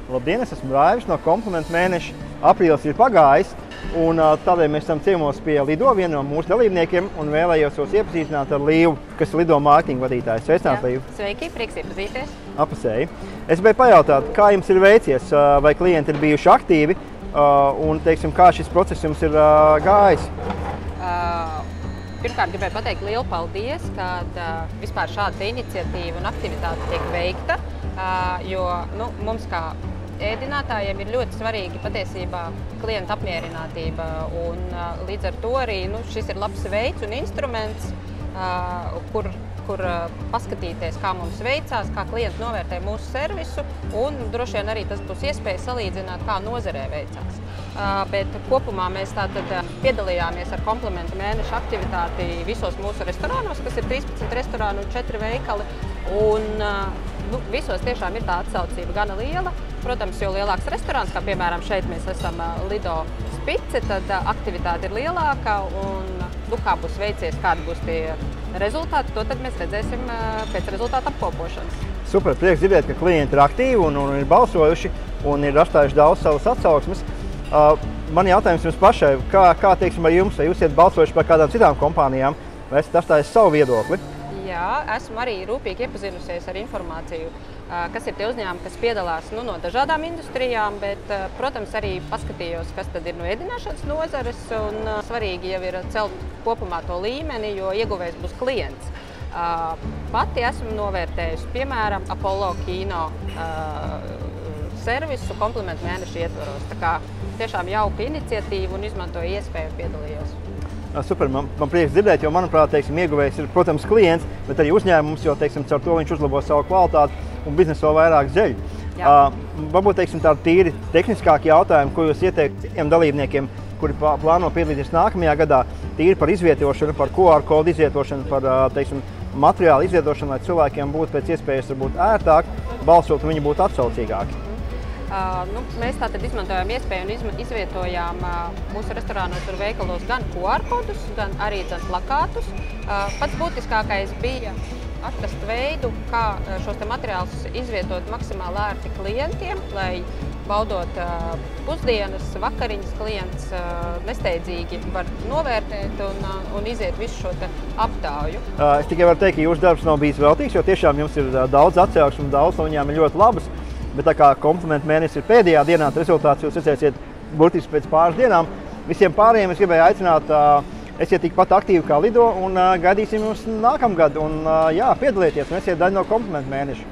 Labdien, es esmu Raivis no Komplimentu mēneša. Aprīlis ir pagājis, un tādēļ mēs esam ciemos pie Lido, viena no mūsu dalībniekiem, un vēlējos jūs iepazīstināt ar Līvu, kas ir Lido mārketinga vadītājs. Sveicināts, Līva! Sveiki, prieks iepazīties! Apusēji. Es gribēju pajautāt, kā jums ir veicies, vai klienti ir bijuši aktīvi, un, teiksim, kā šis process jums ir gājis? Pirmkārt, gribēju pateikt lielu paldies, kad vispār šāda iniciatīva un aktivitāte tiek veikta, jo mums kā ēdinātājiem ir ļoti svarīgi patiesībā klienta apmierinātība, un līdz ar to arī šis ir labs veids un instruments, kur paskatīties, kā mums veicās, kā klienti novērtē mūsu servisu, un droši vien arī tas būs iespēja salīdzināt, kā nozarē veicās. Bet kopumā mēs tātad piedalījāmies ar Komplimentu mēneša aktivitāti visos mūsu restorānos, kas ir 13 restorāni un 4 veikali, un visos tiešām ir tā atsaucība gana liela. Protams, jo lielāks restorāns, kā piemēram šeit mēs esam Lido Spice, tad aktivitāte ir lielāka, un kā būs veicies, kādi būs tie rezultāti, to tad mēs redzēsim pēc rezultātu apkopošanas. Super, prieks dzirdēt, ka klienti ir aktīvi un ir balsojuši un ir rastājuši daudz savas atsauksmes. Man jautājums jums pašai, kā teiksim ar jums, vai jūs esat balsojuši par kādām citām kompānijām, vai esat atstājis savu viedokli? Jā, esmu arī rūpīgi iepazinusies ar informāciju, kas ir tie uzņēmumi, kas piedalās no dažādām industrijām, bet, protams, arī paskatījos, kas tad ir no ēdināšanas nozares, un svarīgi jau ir celt kopumā to līmeni, jo ieguvējs būs klients. Pati esmu novērtējusi, piemēram, Apollo kino servisu Komplimentu mēneša ietvaros. Tā kā tiešām jauka iniciatīva un izmantoju iespēju un piedalījos. Super, man prieks dzirdēt, jo, manuprāt, teiksim, ieguvējs ir, protams, klients, bet arī uzņēmums, jo, teiksim, caur to viņš uzlabo savu kvalitāti un biznesu vēl vairāk zeļ. Varbūt, teiksim, tādi tīri tehniskāki jautājumi, ko jūs ieteikt citiem dalībniekiem, kuri plāno piedalīties nākamajā gadā, tīri par izvietošanu, par QR kodu izvietošanu, par, teiksim, materiālu izvietošanu, lai cilvēkiem būtu pēc iespējas varbūt ērtāk balsot un viņi būtu atsaucīgāki. Mēs tātad izmantojām iespēju un izvietojām mūsu restorānos un veikalos gan QR kodus, gan arī plakātus. Pats būtiskākais bija atrast veidu, kā šos materiālus izvietot maksimāli ērti klientiem, lai baudot pusdienas, vakariņas klients nesteidzīgi var novērtēt un iziet visu šo aptauju. Es tikai varu teikt, ka jūsu darbs nav bijis veltīgs, jo tiešām jums ir daudz atsauksmes un daudz no viņām ir ļoti labas. Bet tā kā Komplimentu mēnesis ir pēdējā dienā, rezultāts jūs redzēsiet burtiski pēc pāris dienām. Visiem pārējiem es gribēju aicināt, esiet tikpat aktīvi kā Lido un gaidīsim jūs nākamgad. Un jā, piedalieties un esiet daļa no Komplimentu mēneša.